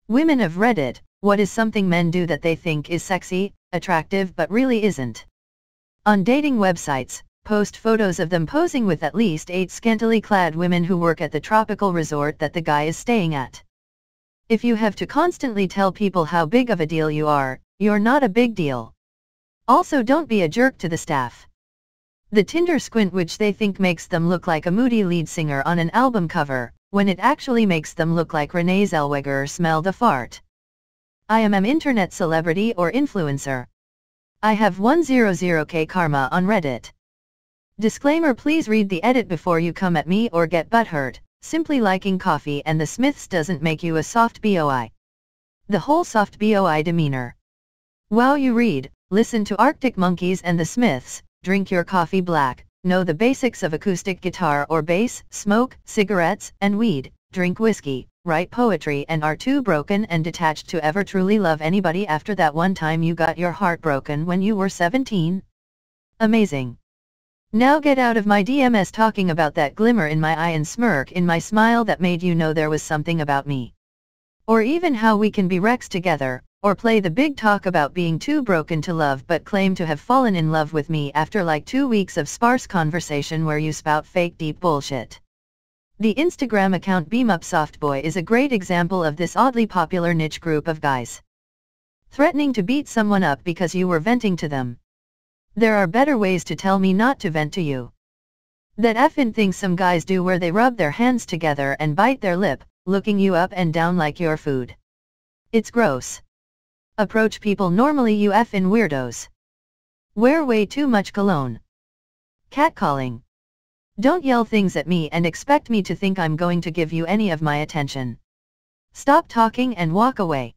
Women of Reddit, what is something men do that they think is sexy, attractive but really isn't? On dating websites, post photos of them posing with at least 8 scantily clad women who work at the tropical resort that the guy is staying at. If you have to constantly tell people how big of a deal you are, you're not a big deal. Also, don't be a jerk to the staff. The Tinder squint which they think makes them look like a moody lead singer on an album cover, when it actually makes them look like Renee Zellweger smelled a fart. I am an internet celebrity or influencer. I have 100k karma on Reddit. Disclaimer: please read the edit before you come at me or get butthurt. Simply liking coffee and the Smiths doesn't make you a soft boy. The whole soft boy demeanor. While you read, listen to Arctic Monkeys and the Smiths, drink your coffee black, know the basics of acoustic guitar or bass, smoke cigarettes and weed, drink whiskey, write poetry and are too broken and detached to ever truly love anybody after that one time you got your heart broken when you were 17? Amazing. Now get out of my DMs talking about that glimmer in my eye and smirk in my smile that made you know there was something about me. Or even how we can be Rex together, or play the big talk about being too broken to love but claim to have fallen in love with me after like 2 weeks of sparse conversation where you spout fake deep bullshit. The Instagram account BeamUpSoftBoy is a great example of this oddly popular niche group of guys threatening to beat someone up because you were venting to them. There are better ways to tell me not to vent to you. That effing thing some guys do where they rub their hands together and bite their lip, looking you up and down like your food. It's gross. Approach people normally, you effing weirdos. Wear way too much cologne. Catcalling. Don't yell things at me and expect me to think I'm going to give you any of my attention. Stop talking and walk away.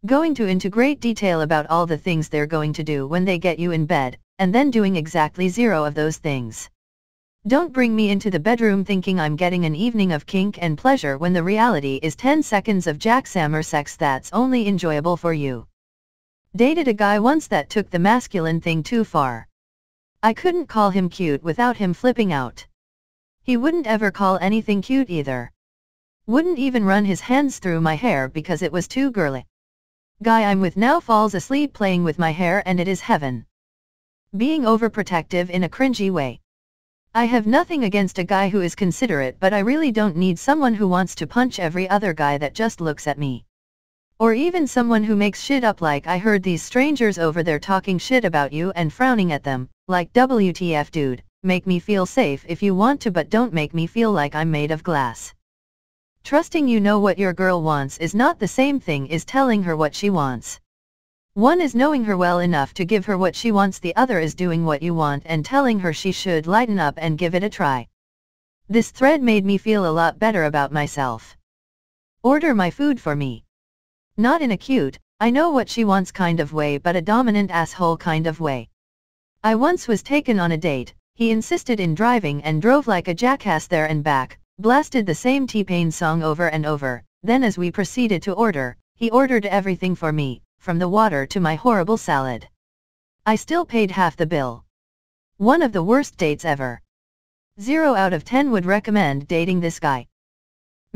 Going into great detail about all the things they're going to do when they get you in bed, and then doing exactly 0 of those things. Don't bring me into the bedroom thinking I'm getting an evening of kink and pleasure when the reality is 10 seconds of jackhammer sex that's only enjoyable for you. Dated a guy once that took the masculine thing too far. I couldn't call him cute without him flipping out. He wouldn't ever call anything cute either. Wouldn't even run his hands through my hair because it was too girly. Guy I'm with now falls asleep playing with my hair and it is heaven. Being overprotective in a cringy way. I have nothing against a guy who is considerate, but I really don't need someone who wants to punch every other guy that just looks at me. Or even someone who makes shit up like I heard these strangers over there talking shit about you and frowning at them, like WTF dude, make me feel safe if you want to but don't make me feel like I'm made of glass. Trusting you know what your girl wants is not the same thing as telling her what she wants. One is knowing her well enough to give her what she wants, the other is doing what you want and telling her she should lighten up and give it a try. This thread made me feel a lot better about myself. Order my food for me. Not in a cute, I know what she wants kind of way, but a dominant asshole kind of way. I once was taken on a date, he insisted in driving and drove like a jackass there and back, blasted the same T-Pain song over and over, then as we proceeded to order, he ordered everything for me, from the water to my horrible salad. I still paid half the bill. One of the worst dates ever. 0 out of 10 would recommend dating this guy.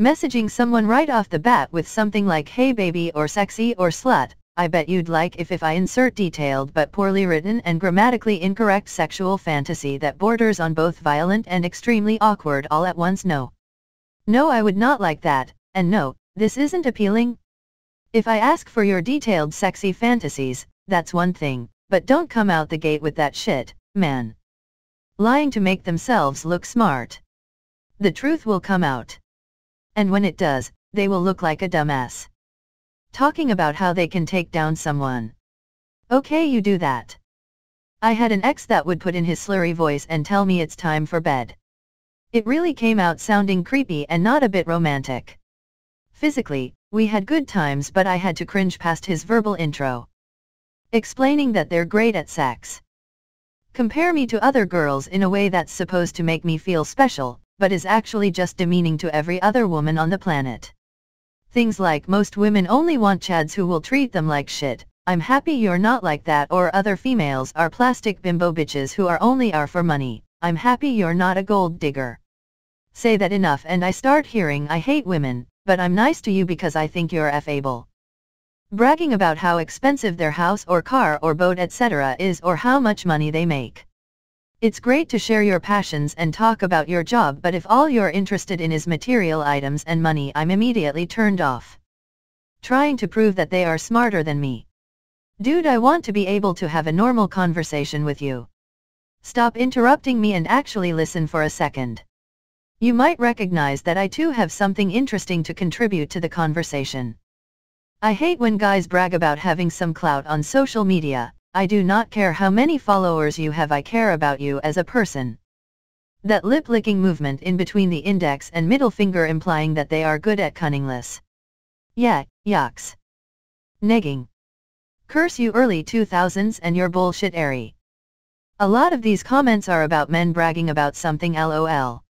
Messaging someone right off the bat with something like hey baby or sexy or slut, I bet you'd like if I insert detailed but poorly written and grammatically incorrect sexual fantasy that borders on both violent and extremely awkward all at once. No. No, I would not like that, and no, this isn't appealing. If I ask for your detailed sexy fantasies, that's one thing, but don't come out the gate with that shit, man. Lying to make themselves look smart. The truth will come out. And when it does, they will look like a dumbass. Talking about how they can take down someone. Okay, you do that. I had an ex that would put in his slurry voice and tell me it's time for bed. It really came out sounding creepy and not a bit romantic. Physically, we had good times, but I had to cringe past his verbal intro. Explaining that they're great at sex. Compare me to other girls in a way that's supposed to make me feel special, but is actually just demeaning to every other woman on the planet. Things like most women only want chads who will treat them like shit, I'm happy you're not like that, or other females are plastic bimbo bitches who are only are for money, I'm happy you're not a gold digger. Say that enough and I start hearing I hate women, but I'm nice to you because I think you're able. Bragging about how expensive their house or car or boat etc. is or how much money they make. It's great to share your passions and talk about your job, but if all you're interested in is material items and money, I'm immediately turned off. Trying to prove that they are smarter than me. Dude, I want to be able to have a normal conversation with you. Stop interrupting me and actually listen for a second. You might recognize that I too have something interesting to contribute to the conversation. I hate when guys brag about having some clout on social media. I do not care how many followers you have, I care about you as a person. That lip-licking movement in between the index and middle finger implying that they are good at cunningless. Yeah, yucks. Negging. Curse you early 2000s and your bullshit airy. A lot of these comments are about men bragging about something lol.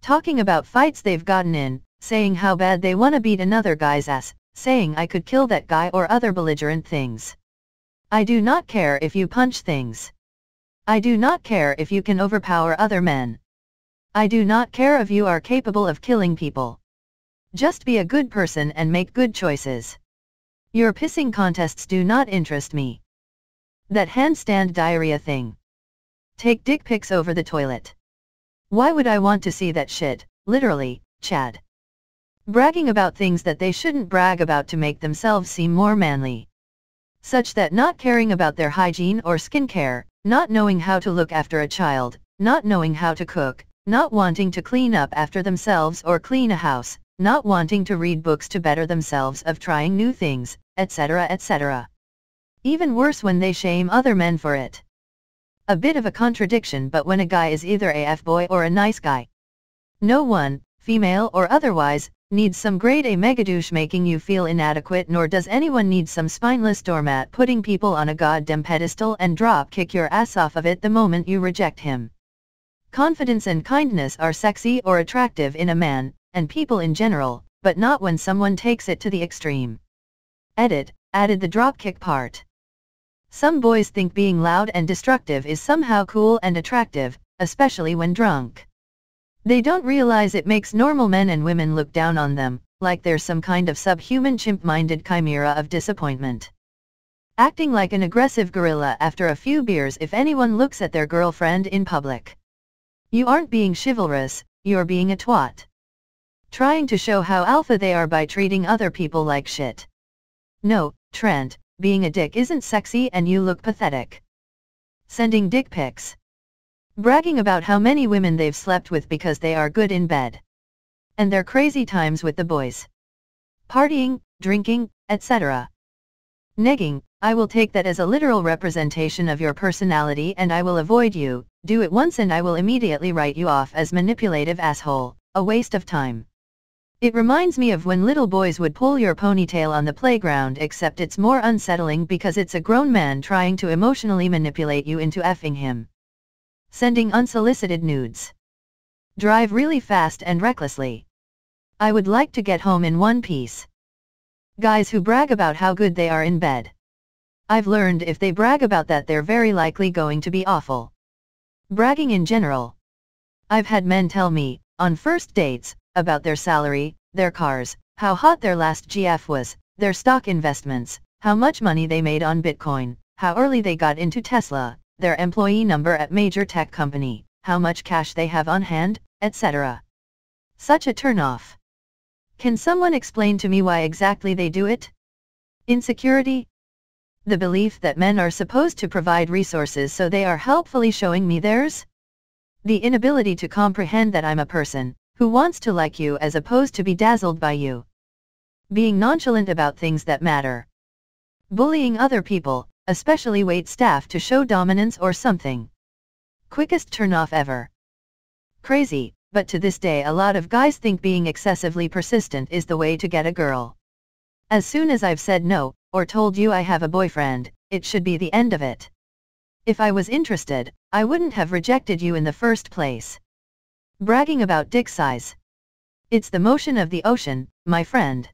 Talking about fights they've gotten in, saying how bad they wanna beat another guy's ass, saying I could kill that guy or other belligerent things. I do not care if you punch things. I do not care if you can overpower other men. I do not care if you are capable of killing people. Just be a good person and make good choices. Your pissing contests do not interest me. That handstand diarrhea thing. Take dick pics over the toilet. Why would I want to see that shit, literally, Chad? Bragging about things that they shouldn't brag about to make themselves seem more manly. Such that not caring about their hygiene or skincare, not knowing how to look after a child, not knowing how to cook, not wanting to clean up after themselves or clean a house, not wanting to read books to better themselves, of trying new things, etc. etc. Even worse when they shame other men for it. A bit of a contradiction, but when a guy is either a F-boy or a nice guy. No one, female or otherwise, needs some grade A megadouche making you feel inadequate, nor does anyone need some spineless doormat putting people on a goddamn pedestal and drop kick your ass off of it the moment you reject him. Confidence and kindness are sexy or attractive in a man, and people in general, but not when someone takes it to the extreme. Edit, added the dropkick part. Some boys think being loud and destructive is somehow cool and attractive, especially when drunk. They don't realize it makes normal men and women look down on them, like they're some kind of subhuman chimp-minded chimera of disappointment. Acting like an aggressive gorilla after a few beers if anyone looks at their girlfriend in public. You aren't being chivalrous, you're being a twat. Trying to show how alpha they are by treating other people like shit. No, Trent, being a dick isn't sexy and you look pathetic. Sending dick pics. Bragging about how many women they've slept with because they are good in bed. And their crazy times with the boys. Partying, drinking, etc. Negging, I will take that as a literal representation of your personality and I will avoid you. Do it once and I will immediately write you off as manipulative asshole, a waste of time. It reminds me of when little boys would pull your ponytail on the playground, except it's more unsettling because it's a grown man trying to emotionally manipulate you into effing him. Sending unsolicited nudes. Drive really fast and recklessly. I would like to get home in one piece. Guys who brag about how good they are in bed. I've learned if they brag about that they're very likely going to be awful. Bragging in general. I've had men tell me, on first dates, about their salary, their cars, how hot their last GF was, their stock investments, how much money they made on Bitcoin, how early they got into Tesla, their employee number at major tech company, how much cash they have on hand, etc. Such a turn-off. Can someone explain to me why exactly they do it? Insecurity? The belief that men are supposed to provide resources so they are helpfully showing me theirs? The inability to comprehend that I'm a person who wants to like you as opposed to be dazzled by you. Being nonchalant about things that matter. Bullying other people, especially wait staff to show dominance or something. Quickest turn-off ever. Crazy, but to this day a lot of guys think being excessively persistent is the way to get a girl. As soon as I've said no, or told you I have a boyfriend, it should be the end of it. If I was interested, I wouldn't have rejected you in the first place. Bragging about dick size. It's the motion of the ocean, my friend.